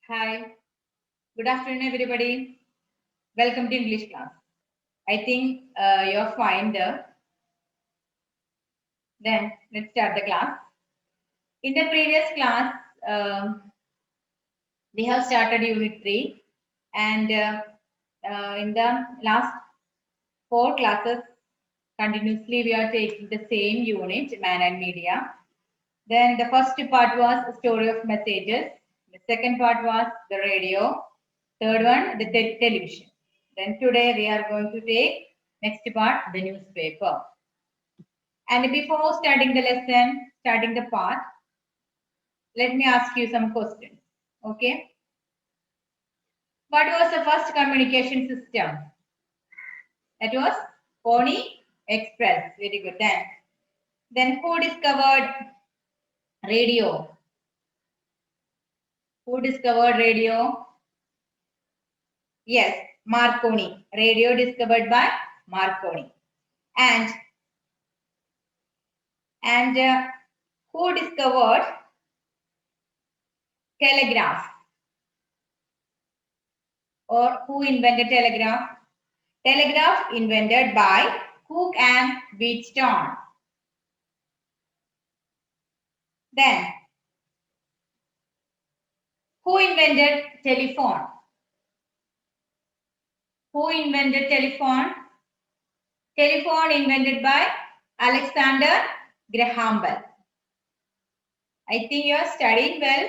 Hi, good afternoon, everybody. Welcome to English class. I think you're fine there. Then let's start the class. In the previous class, we have started Unit 3, and in the last 4 classes, continuously we are taking the same unit, Man and Media. Then the first part was Story of Messages. The second part was the radio. Third one, the television. Then today we are going to take next part, the newspaper. And before starting the lesson, starting the part, let me ask you some questions. Okay. What was the first communication system? That was Pony Express. Very good. Then who discovered radio? Who discovered radio? Yes, Marconi. Radio discovered by Marconi. And who discovered telegraph? Or who invented telegraph? Telegraph invented by Cook and Wheatstone. Then, who invented telephone? Who invented telephone? Telephone invented by Alexander Graham Bell. I think you are studying well,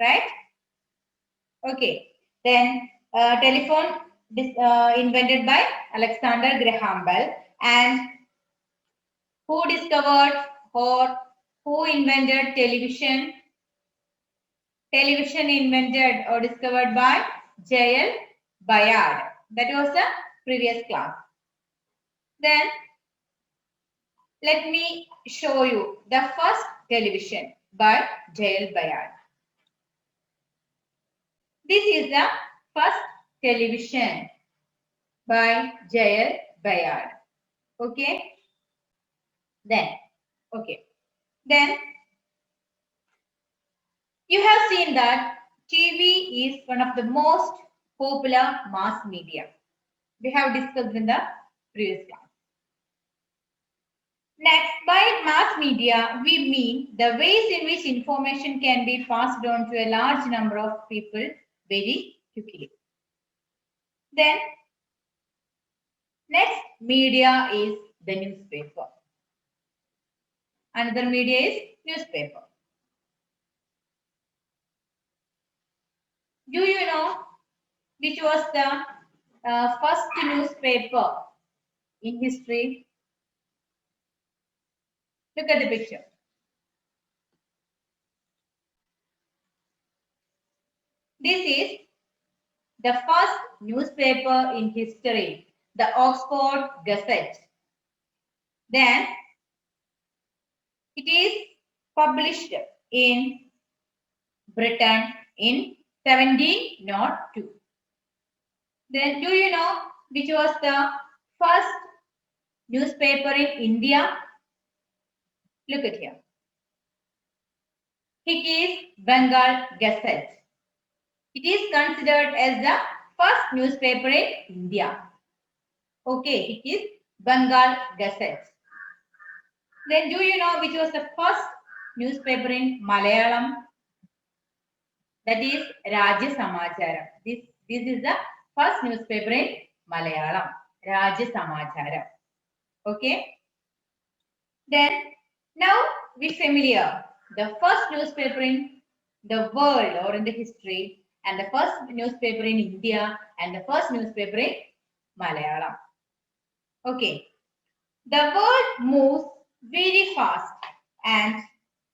right? Okay. Then, telephone invented by Alexander Graham Bell. And who discovered or who invented television? Television invented or discovered by J.L. Bayard. That was the previous class. Then let me show you the first television by J.L. Bayard. This is the first television by J.L. Bayard. Okay. Then you have seen that TV is one of the most popular mass media. We have discussed in the previous class. Next, by mass media, we mean the ways in which information can be passed on to a large number of people very quickly. Then, next media is the newspaper. Another media is newspaper. Do you know which was the first newspaper in history? Look at the picture. This is the first newspaper in history, the Oxford Gazette. Then it is published in Britain in 1702. Then do you know which was the first newspaper in India? Look at here. It is Bengal Gazette. It is considered as the first newspaper in India. Okay, it is Bengal Gazette. Then do you know which was the first newspaper in Malayalam? That is Rajya Samacharam. This is the first newspaper in Malayalam. Rajya Samacharam. Okay. Then now we familiar the first newspaper in the world or in the history and the first newspaper in India and the first newspaper in Malayalam. Okay. The world moves very fast and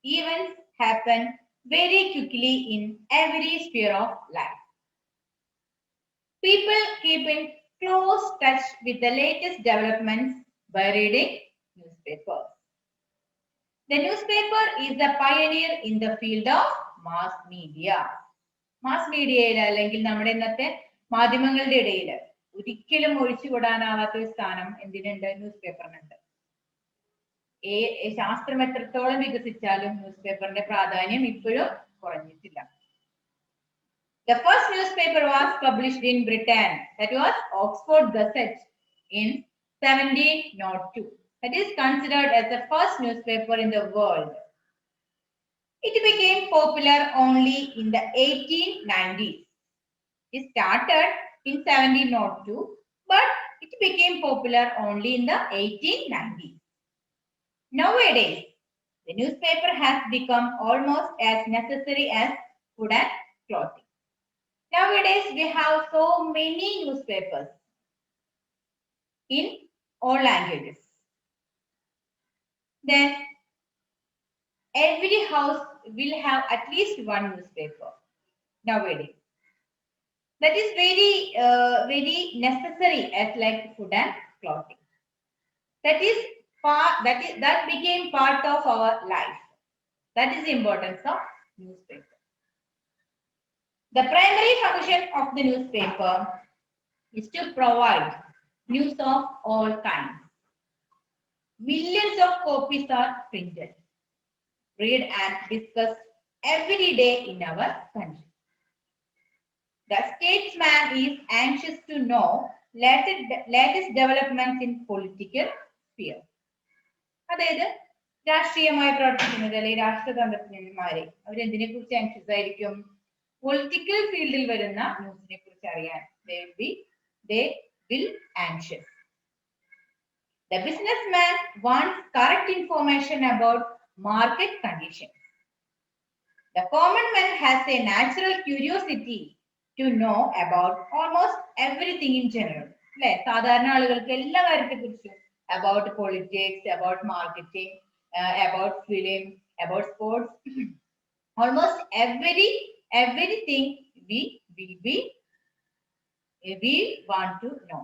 events happen very quickly in every sphere of life. People keep in close touch with the latest developments by reading newspapers. The newspaper is the pioneer in the field of mass media. Mass media അല്ലെങ്കിൽ നമ്മുടെ ഇന്നത്തെ മാധ്യമങ്ങളുടെ ഇടയിൽ ഒരിക്കലും ഒഴിച്ചുകൂടാനാവാത്ത ഒരു സ്ഥാനം എന്തിനുണ്ട്? ന്യൂസ്പേപ്പറിനുണ്ട്. ശാസ്ത്രം എത്രത്തോളം വികസിച്ചാലും ന്യൂസ്പേപ്പറിന്റെ പ്രാധാന്യം ഇപ്പോഴും കുറഞ്ഞിട്ടില്ല. The first newspaper was published in Britain. That was Oxford Gazette in 1702. That is considered as the first newspaper in the world. It became popular only in the 1890s. It started in 1702, but it became popular only in the 1890s. Nowadays, the newspaper has become almost as necessary as food and clothing. Nowadays, we have so many newspapers in all languages. Then, every house will have at least one newspaper nowadays. That is very necessary as like food and clothing. That became part of our life. That is the importance of newspaper. The primary function of the newspaper is to provide news of all kinds. Millions of copies are printed, read and discussed every day in our country. The statesman is anxious to know latest developments in political sphere. അതായത് രാഷ്ട്രീയമായി പ്രവർത്തിക്കുന്നത് അല്ലെങ്കിൽ രാഷ്ട്രതന്ത്രജ്ഞന്മാരെ അവരെന്തിനെ കുറിച്ച് anxious ആയിരിക്കും? Political ഫീൽഡിൽ വരുന്ന ന്യൂസിനെ കുറിച്ച് അറിയാൻ they will anxious. The businessman wants correct information about market conditions. The common man has a natural curiosity to know about almost everything in general. അല്ലെ, സാധാരണ ആളുകൾക്ക് എല്ലാ കാര്യത്തെക്കുറിച്ചും about politics, about marketing, about film, about sports, almost everything we want to know.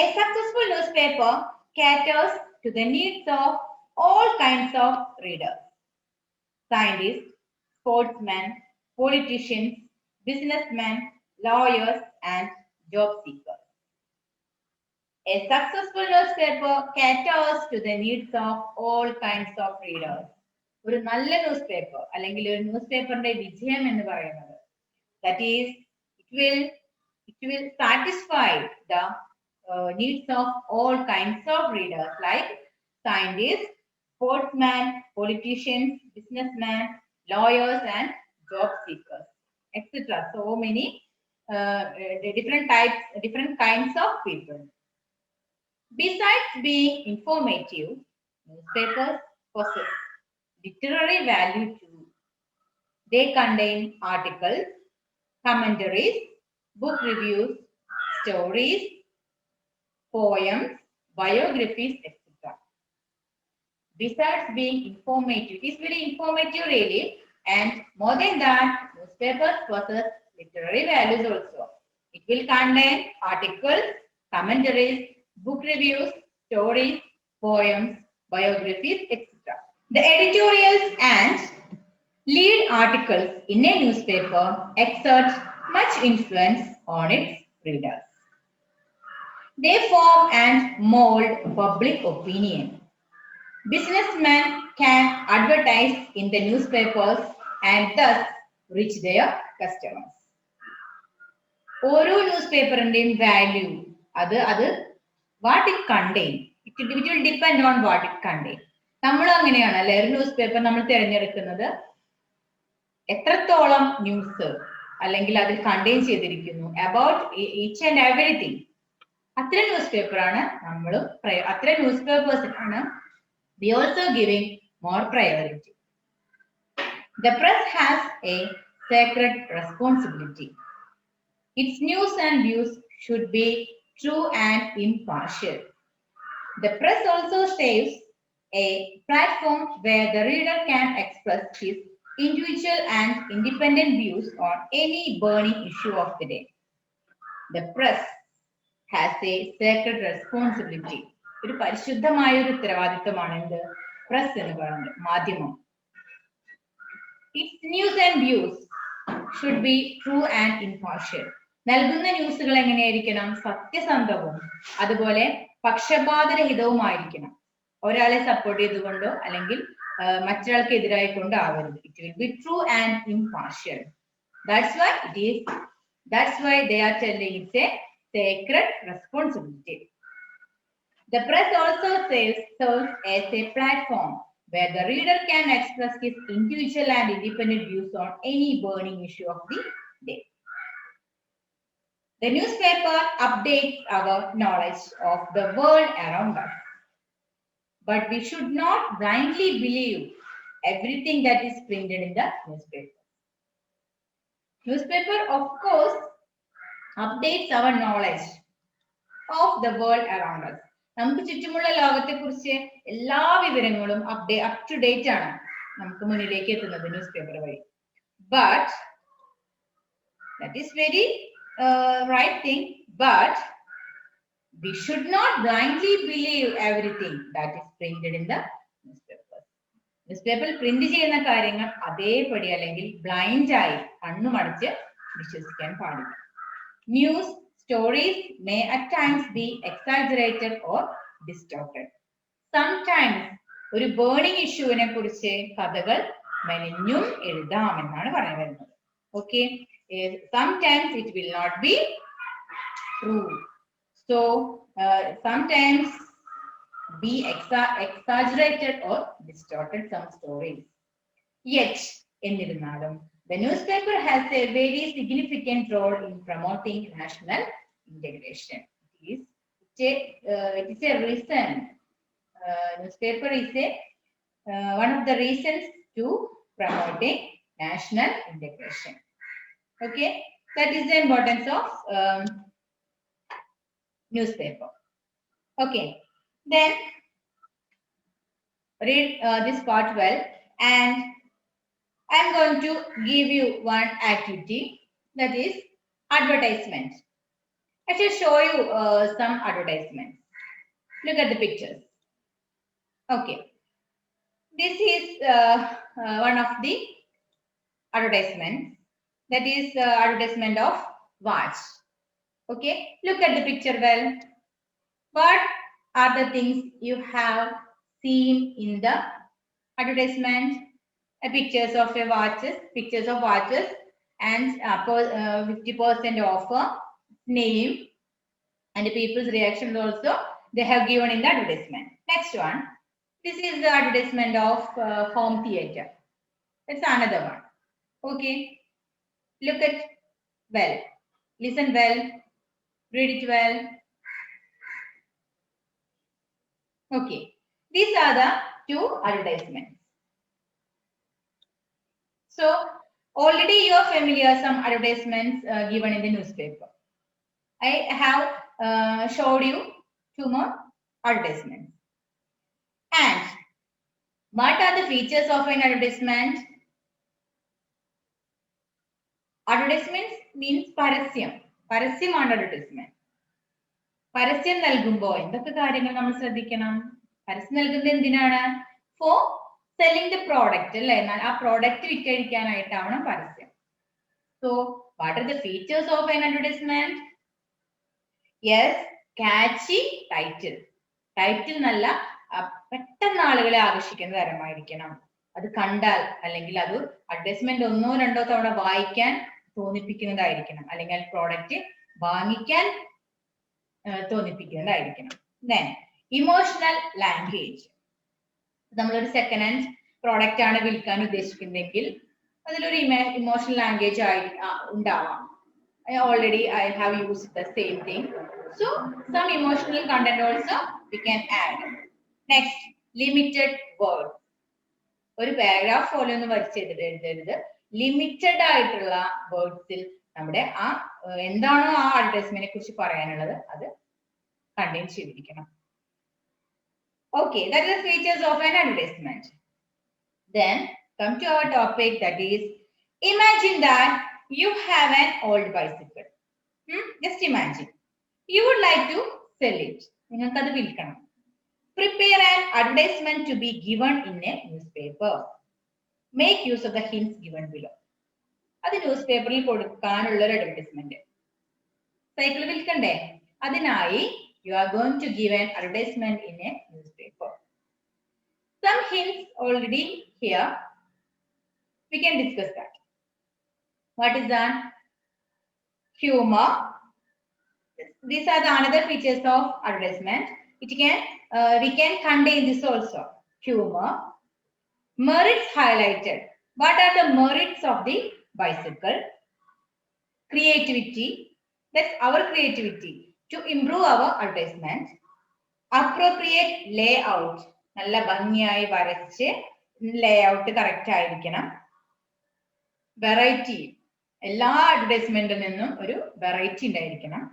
A successful newspaper caters to the needs of all kinds of readers: scientists, sportsmen, politicians, businessmen, lawyers, and job seekers. A successful newspaper caters to the needs of all kinds of readers. ഒരു നല്ല newspaper അല്ലെങ്കിൽ ഒരു ന്യൂസ്പേപ്പറിന്റെ വിജയം എന്ന് പറയുന്നത് that is it will satisfy the needs of all kinds of readers like scientists, sportsmen, politicians, businessmen, lawyers, and job seekers, etc. So many different kinds of people. Besides being informative, newspapers possess literary value too. They contain articles, commentaries, book reviews, stories, poems, biographies, etc. Besides being informative, it is very informative really, and more than that, newspapers possess literary values also. It will contain articles, commentaries, book reviews, stories, poems, biographies, etc. The editorials and lead articles in a newspaper exert much influence on its readers. They form and mold public opinion. Businessmen can advertise in the newspapers and thus reach their customers. ഓരോ ന്യൂസ്പേപ്പറിന്റെയും value അത് what it contain. It will depend on what it contain. നമ്മൾ അങ്ങനെയാണ് അല്ലെ, ഒരു news paper നമ്മൾ തിരഞ്ഞെടുക്കുന്നത് എത്രത്തോളം news അല്ലെങ്കിൽ അതിൽ കണ്ടെയ്ൻ ചെയ്തിരിക്കുന്നു അബൌട്ട് ഈച്ച് ആൻഡ് എവരിതിങ്. അത്ര ന്യൂസ് പേപ്പർ ആണ് നമ്മളും അത്ര news പേപ്പേഴ്സിനാണ് we also giving more priority. The press has a sacred responsibility. Its news and views should be true and impartial. The press also saves a platform where the reader can express his individual and independent views on any burning issue of the day. The press has a sacred responsibility. ഒരു പരിശുദ്ധമായ ഒരു ഉത്തരവാദിത്തമാണ് എന്ത് press എന്ന് പറയുന്നത്, മാധ്യമം. Its news and views should be true and impartial. നൽകുന്ന ന്യൂസുകൾ എങ്ങനെയായിരിക്കണം? സത്യസന്ധവും അതുപോലെ പക്ഷപാതരഹിതവുമായിരിക്കണം. ഒരാളെ സപ്പോർട്ട് ചെയ്തുകൊണ്ടോ അല്ലെങ്കിൽ മറ്റൊരാൾക്കെതിരായി കൊണ്ടാവരുത്. It will be true and impartial. That's why they are telling it's a sacred responsibility. The press also serves as a platform where the reader can express his individual and independent views on any burning issue of the day. The newspaper updates our knowledge of the world around us. But we should not blindly believe everything that is printed in the newspaper. Newspaper, of course, updates our knowledge of the world around us. നമുക്ക് ചുറ്റുമുള്ള ലോകത്തെ കുറിച്ച് എല്ലാ വിവരങ്ങളും up to date ആണ് നമുക്ക് മുന്നിലേക്ക് എത്തുന്നത് ന്യൂസ് പേപ്പർ വഴി. But that is very right thing, but we should not blindly believe everything that is printed in the newspaper. Newspaper print ചെയ്യുന്ന കാര്യങ്ങൾ അതേപടി അല്ലെങ്കിൽ ബ്ലൈൻഡ് ആയി കണ്ണുമടച്ച് വിശ്വസിക്കാൻ പാടില്ല. News stories may at times be exaggerated or distorted. Sometimes ഒരു burning ഇഷ്യൂവിനെ കുറിച്ച് കഥകൾ മെനഞ്ഞും എഴുതാമെന്നാണ് പറയാൻ വരുന്നത്. Okay, sometimes it will not be true. So sometimes be exaggerated or distorted some stories. Yet, എന്നിരുന്നാലും the newspaper has a very significant role in promoting national integration. It is a reason. Newspaper is one of the reasons to promoting national integration. Okay, that is the importance of newspaper. Okay, then read this part well, and I am going to give you one activity, that is advertisement. I shall show you some advertisements. Look at the pictures. Okay, this is one of the advertisements, that is advertisement of watch. Okay, look at the picture well. What are the things you have seen in the advertisement? Pictures of watches, and 50% offer, name, and the people's reaction also they have given in the advertisement. Next one, this is the advertisement of home theater. That's another one. Okay, look at well, listen well, read it well. Okay, these are the two advertisements. So already you are familiar some advertisements given in the newspaper. I have showed you two more advertisements. And what are the features of an advertisement? Advertisements means പരസ്യം. പരസ്യമാണ് advertisement. പരസ്യം നൽകുമ്പോൾ എന്തൊക്കെ കാര്യങ്ങൾ നമ്മൾ ശ്രദ്ധിക്കണം? പരസ്യം നൽകുന്നത് എന്തിനാണ്? For selling the product, അല്ലേ? ആ പ്രോഡക്റ്റ് വിറ്റഴിക്കാനായിട്ടാണ് പരസ്യം. So what are the features of an advertisement? Yes, catchy title. Title നല്ല പെട്ടെന്ന് ആളുകളെ ആകർഷിക്കുന്ന തരമായിരിക്കണം. അത് കണ്ടാൽ അല്ലെങ്കിൽ അത് അഡ്വർടൈസ്മെന്റ് ഒന്നോ രണ്ടോ തവണ വായിക്കാൻ തോന്നിപ്പിക്കുന്നതായിരിക്കണം, അല്ലെങ്കിൽ പ്രോഡക്റ്റ് വാങ്ങിക്കാൻ തോന്നിപ്പിക്കുന്നതായിരിക്കണം. Then emotional language. നമ്മളൊരു സെക്കൻഡ് ഹാൻഡ് പ്രോഡക്റ്റ് ആണ് വിൽക്കാൻ ഉദ്ദേശിക്കുന്നതെങ്കിൽ അതിലൊരു ഇമോഷണൽ ലാംഗ്വേജ് ഉണ്ടാവാം. Already I have used the same thing, so some emotional content also we can add. Next, limited words. ഒരു പാരഗ്രാഫ് പോലെ ഒന്ന് എഴുതരുത്, ലിമിറ്റഡ് ആയിട്ടുള്ള വേർഡ്സിൽ നമ്മുടെ എന്താണോ ആ അഡ്വർടൈസ്മെന്റിനെ കുറിച്ച് പറയാനുള്ളത് അത് കണ്ടെയ്ൻ ചെയ്തിരിക്കണം. Okay, that is the features of an advertisement. Then come to our topic, that is imagine that you have an old bicycle. Just imagine you would like to sell it. നിങ്ങൾക്ക് അത് വിൽക്കണം. Prepare an advertisement to be given in a newspaper. Make use of the hints given below. അത് news പേപ്പറിൽ കൊടുക്കാനുള്ള ഒരു advertisement. Cycle വിൽക്കണ്ടേ? അതിനായി you are going to give an advertisement in a newspaper. Some hints already here. We can discuss that. What is that? Humor. These are the another features of advertisement. It can we can contain this also. Humor. Merits highlighted. What are the merits of the bicycle? Creativity. That's our creativity to improve our advertisement. Appropriate layout. നല്ല ഭംഗിയായി വരച്ച് layout correct ആയിരിക്കണം. Variety. എല്ലാ അഡ്വർടൈസ്മെന്റിൽ നിന്നും ഒരു variety ഉണ്ടായിരിക്കണം.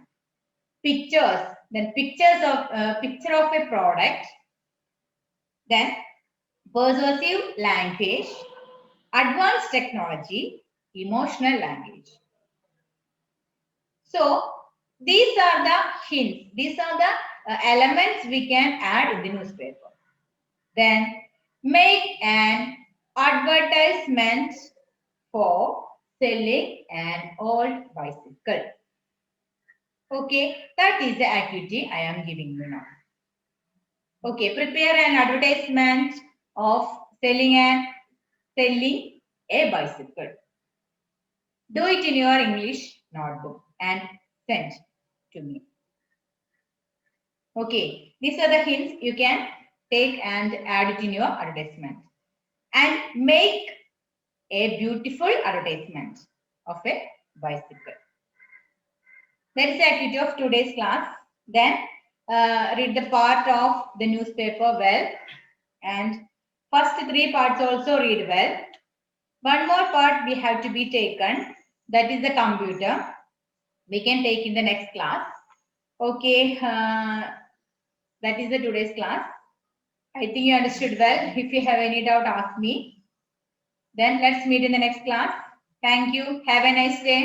Pictures. Then picture of a product. Then persuasive language, advanced technology, emotional language. So these are the hints. These are the elements we can add in the newspaper. Then make an advertisement for selling an old bicycle. Okay, that is the activity I am giving you now. Okay, prepare an advertisement of selling a bicycle. Do it in your English notebook and send to me. Okay, these are the hints you can take and add it in your advertisement. And make a beautiful advertisement of a bicycle. That is the activity of today's class. Then read the part of the newspaper well, and first 3 parts also read well. One more part we have to be taken, that is the computer. We can take in the next class. Okay, that is the today's class. I think you understood well. If you have any doubt, ask me. Then let's meet in the next class. Thank you. Have a nice day.